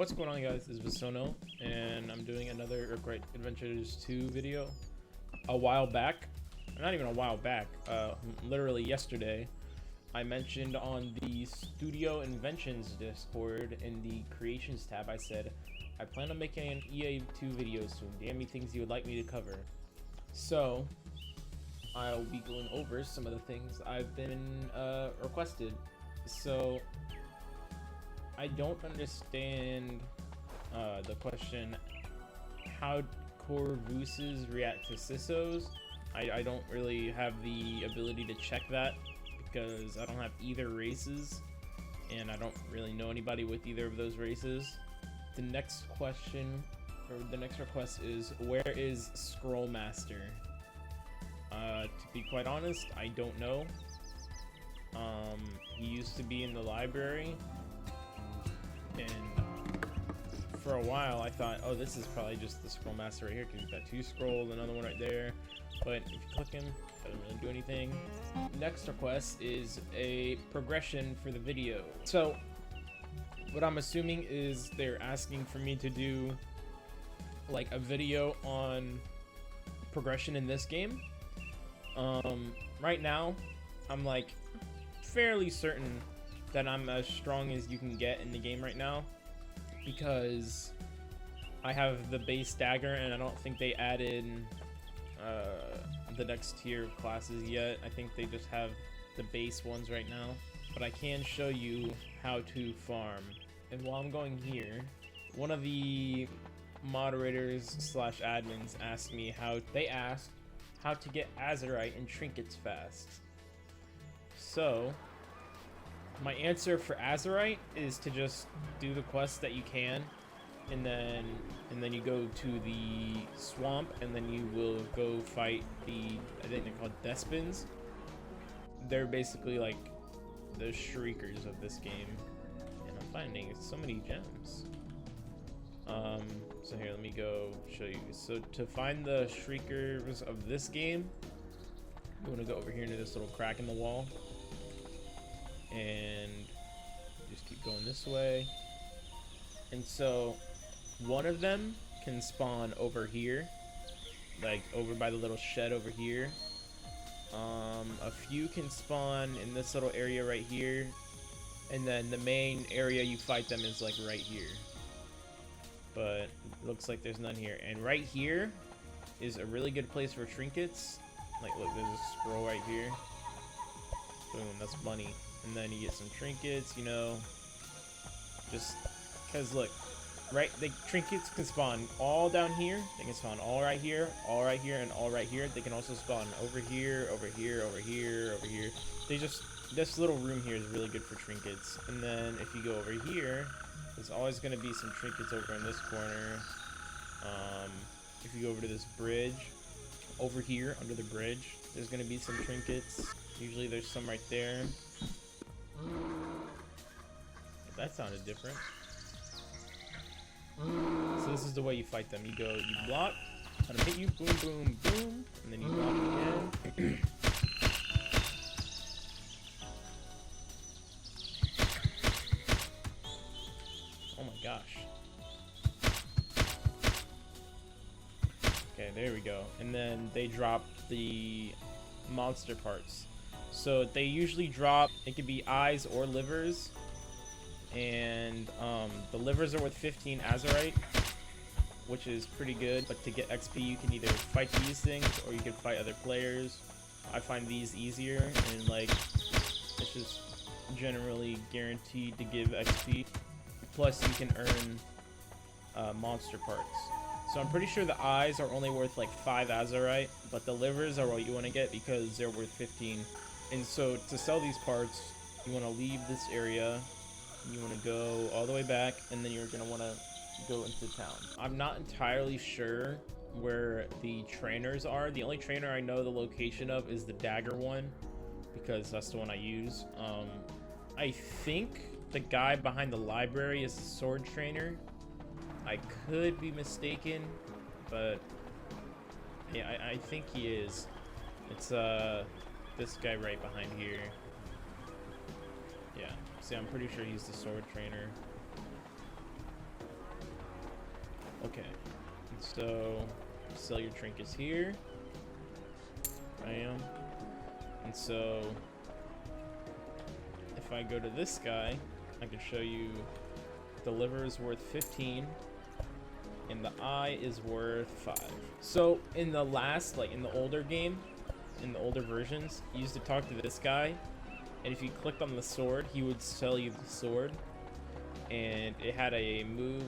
What's going on, guys? This is Visono, and I'm doing another Erkryte Adventures 2 video. A while back, not even a while back, literally yesterday, I mentioned on the Studio Inventions Discord in the Creations tab, I said, I plan on making an EA2 video soon. Damn me things you would like me to cover. So, I'll be going over some of the things I've been requested. So, I don't understand the question, how Corvuses react to CISOs. I don't really have the ability to check that because I don't have either races and I don't really know anybody with either of those races. The next question, or the next request is, where is Scrollmaster? To be quite honest, I don't know. He used to be in the library, and for a while I thought, oh, this is probably just the Scrollmaster right here because he's got two scrolls, another one right there. But if you click him, it doesn't really do anything. Next request is a progression for the video. So what I'm assuming is they're asking for me to do like a video on progression in this game. Right now I'm like fairly certain that I'm as strong as you can get in the game right now, because I have the base Dagger and I don't think they added the next tier of classes yet. I think they just have the base ones right now, but I can show you how to farm. And while I'm going here, one of the moderators slash admins asked me how to get azurite and trinkets fast. So my answer for azurite is to just do the quests that you can, and then you go to the swamp, and then you will go fight the, I think they're called Despins. They're basically like the shriekers of this game, and I'm finding so many gems. So here, let me go show you. So to find the shriekers of this game, you want to go over here into this little crack in the wall, and just keep going this way. And so one of them can spawn over here, like over by the little shed over here. A few can spawn in this little area right here, and then the main area you fight them is like right here. But it looks like there's none here. And right here is a really good place for trinkets. Like, look, there's a scroll right here. Boom, that's money. And then you get some trinkets, you know, just because, look, right, the trinkets can spawn all down here. They can spawn all right here, all right here, and all right here. They can also spawn over here, over here, over here, over here. They just, this little room here is really good for trinkets. And then if you go over here, there's always going to be some trinkets over in this corner. If you go over to this bridge, over here under the bridge, there's going to be some trinkets. Usually there's some right there. That sounded different. So this is the way you fight them. You go, you block, let them hit you, boom, boom, boom, and then you block again. Oh my gosh. Okay, there we go. And then they drop the monster parts. So they usually drop, it could be eyes or livers. And the livers are worth 15 azurite, which is pretty good. But to get XP, you can either fight these things or you can fight other players. I find these easier, and like, it's just generally guaranteed to give XP. Plus, you can earn monster parts. So I'm pretty sure the eyes are only worth like 5 azurite, but the livers are what you want to get because they're worth 15. And so to sell these parts, you want to leave this area. You want to go all the way back, and then you're going to want to go into town. I'm not entirely sure where the trainers are. The only trainer I know the location of is the Dagger one, because that's the one I use. I think the guy behind the library is the sword trainer. I could be mistaken, but yeah, I think he is. It's this guy right behind here. Yeah, see, I'm pretty sure he's the sword trainer. Okay, so sell your trinkets here. Bam. And so if I go to this guy, I can show you the liver is worth 15 and the eye is worth 5. So in the last, like in the older game, in the older versions, you used to talk to this guy, and if you clicked on the sword, he would sell you the sword, and it had a move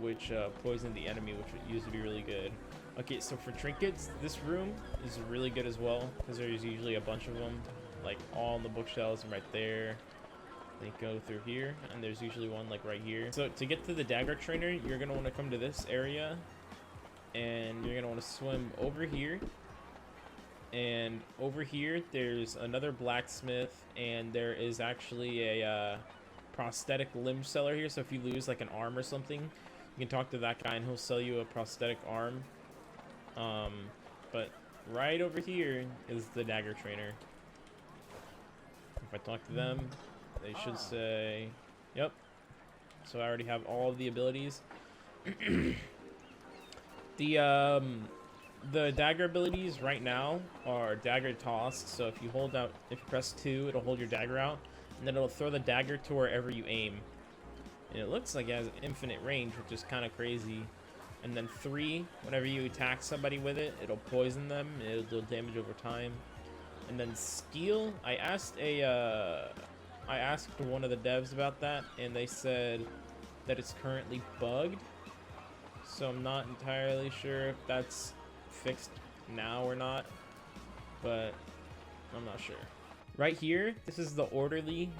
which poisoned the enemy, which used to be really good. Okay, so for trinkets, this room is really good as well, because there's usually a bunch of them, like all on the bookshelves and right there. They go through here, and there's usually one like right here. So to get to the dagger trainer, you're gonna want to come to this area, and you're gonna want to swim over here. And over here, there's another blacksmith, and there is actually a prosthetic limb seller here. So if you lose like an arm or something, you can talk to that guy, and he'll sell you a prosthetic arm. But right over here is the dagger trainer. If I talk to them, they should say, yep. So I already have all of the abilities. The dagger abilities right now are dagger tossed. So if you hold out, if you press 2, it'll hold your dagger out, and then it'll throw the dagger to wherever you aim. And it looks like it has infinite range, which is kind of crazy. And then 3, whenever you attack somebody with it, it'll poison them, and it'll deal damage over time. And then steel, I asked one of the devs about that, and they said that it's currently bugged. So I'm not entirely sure if that's fixed now or not, but I'm not sure. Right here, this is the orderly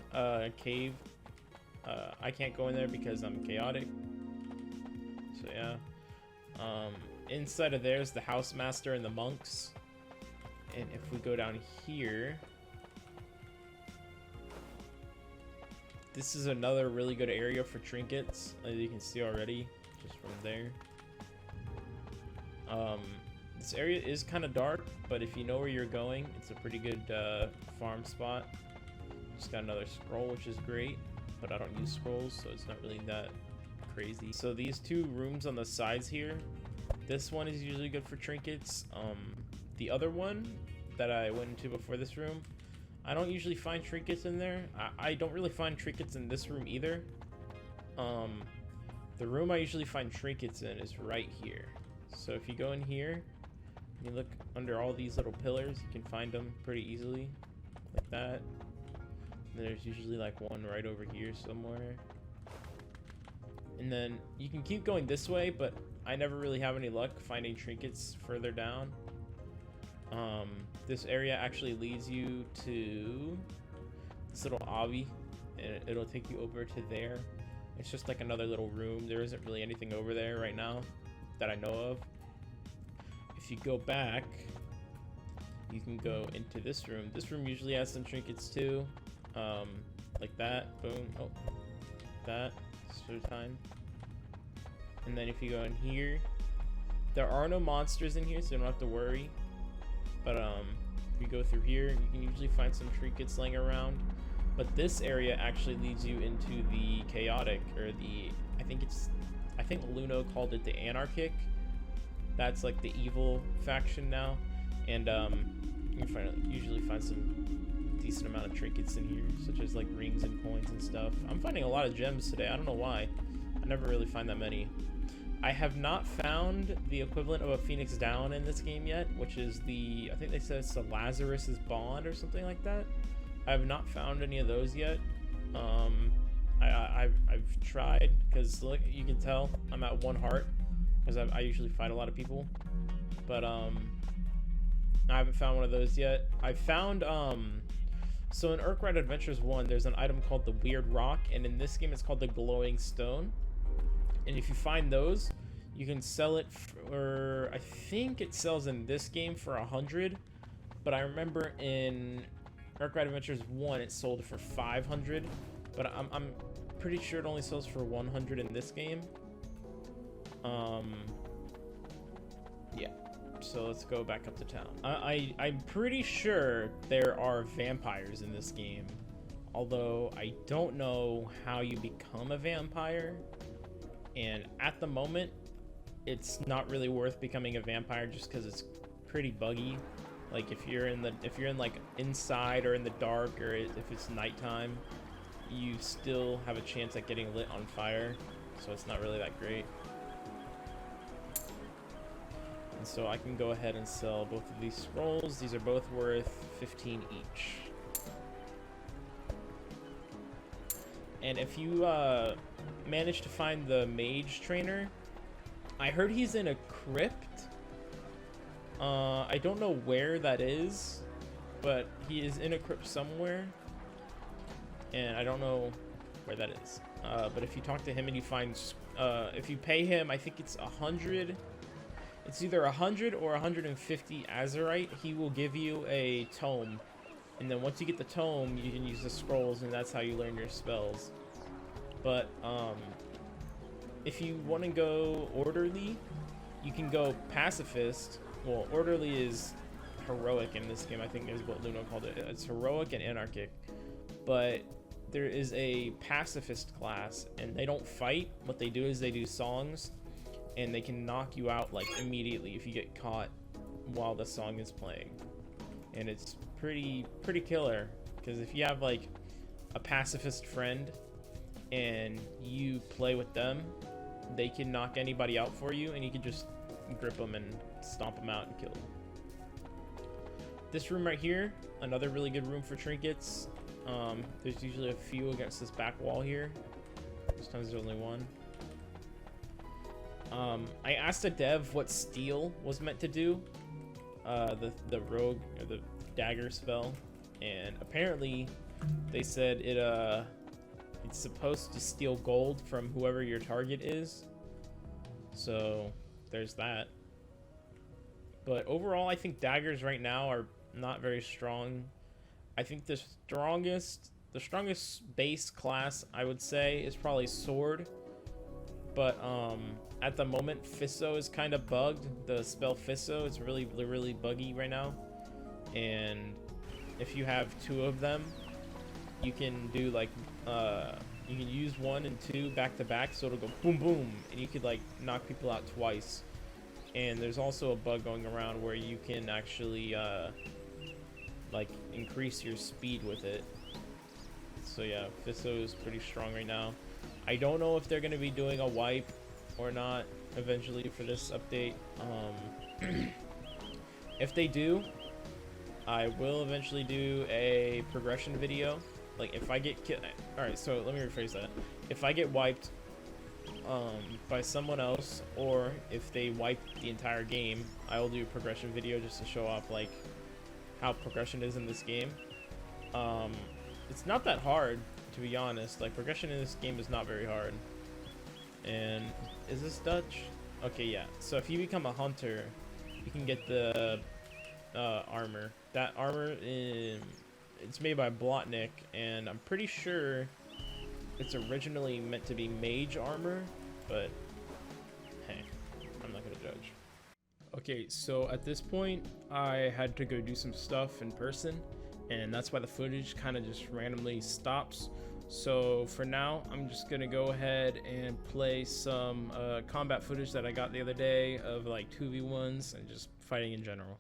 cave. I can't go in there because I'm chaotic. So yeah. Inside of there's the housemaster and the monks. And if we go down here, this is another really good area for trinkets, as you can see already, just from there. This area is kind of dark, but if you know where you're going, it's a pretty good farm spot. Just got another scroll, which is great, but I don't use scrolls, so it's not really that crazy. So these 2 rooms on the sides here, this one is usually good for trinkets. The other one that I went into before this room, I don't usually find trinkets in there. I don't really find trinkets in this room either. The room I usually find trinkets in is right here. So if you go in here, you look under all these little pillars, you can find them pretty easily, like that. And there's usually like one right over here somewhere. And then you can keep going this way, but I never really have any luck finding trinkets further down. This area actually leads you to this little obby, and it'll take you over to there. It's just like another little room. There isn't really anything over there right now that I know of. If you go back, you can go into this room. This room usually has some trinkets too, like that. Boom. Oh, that. Time. And then if you go in here, there are no monsters in here, so you don't have to worry. But if you go through here, you can usually find some trinkets laying around. But this area actually leads you into the chaotic, or the I think Luno called it the anarchic. That's like the evil faction now, and you can usually find some decent amount of trinkets in here, such as like rings and coins and stuff. I'm finding a lot of gems today. I don't know why. I never really find that many. I have not found the equivalent of a Phoenix Down in this game yet, which is the, I think they said it's the Lazarus's Bond or something like that. I have not found any of those yet. I've tried, because look, you can tell I'm at 1 heart, because I usually fight a lot of people, but I haven't found one of those yet. I found so in Erkryte Adventures 1, there's an item called the Weird Rock, and in this game it's called the Glowing Stone. And if you find those, you can sell it for, I think it sells in this game for 100, but I remember in Erkryte Adventures 1 it sold for 500, but I'm pretty sure it only sells for 100 in this game. Yeah. So let's go back up to town. I'm pretty sure there are vampires in this game, although I don't know how you become a vampire. And at the moment, it's not really worth becoming a vampire just because it's pretty buggy. Like if you're in like inside or in the dark, or if it's nighttime, you still have a chance at getting lit on fire, so it's not really that great. And so I can go ahead and sell both of these scrolls. These are both worth 15 each. And if you manage to find the mage trainer, I heard he's in a crypt. I don't know where that is, but he is in a crypt somewhere, and I don't know where that is. But if you talk to him and you find, if you pay him, I think it's 100. It's either 100 or 150 azurite. He will give you a tome, and then once you get the tome, you can use the scrolls, and that's how you learn your spells. But if you want to go orderly, you can go pacifist. Well, orderly is heroic in this game, I think is what Luno called it. It's heroic and anarchic. But there is a pacifist class, and they don't fight. What they do is they do songs, and they can knock you out like immediately if you get caught while the song is playing. And it's pretty killer, because if you have like a pacifist friend and you play with them, they can knock anybody out for you, and you can just grip them and stomp them out and kill them. This room right here, another really good room for trinkets. There's usually a few against this back wall here. Sometimes there's only one. I asked a dev what steel was meant to do, the rogue or the dagger spell, and apparently they said it's supposed to steal gold from whoever your target is. So there's that. But overall, I think daggers right now are not very strong. I think the strongest base class I would say is probably sword. But at the moment, Fisso is kind of bugged. The spell Fisso is really buggy right now. And if you have two of them, you can do like you can use 1 and 2 back to back, so it'll go boom boom, and you could like knock people out twice. And there's also a bug going around where you can actually like increase your speed with it. So yeah, Fisso is pretty strong right now. I don't know if they're going to be doing a wipe or not eventually for this update. If they do, I will eventually do a progression video. Like if I get alright, so let me rephrase that. If I get wiped by someone else, or if they wipe the entire game, I will do a progression video just to show off like how progression is in this game. It's not that hard, to be honest. Like progression in this game is not very hard. And is this Dutch? Okay, yeah. So if you become a hunter, you can get the armor. That armor it's made by Blotnik, and I'm pretty sure it's originally meant to be mage armor, but hey, I'm not gonna judge. Okay, so at this point, I had to go do some stuff in person, and that's why the footage kind of just randomly stops. So for now, I'm just gonna go ahead and play some combat footage that I got the other day of like 2v1s and just fighting in general.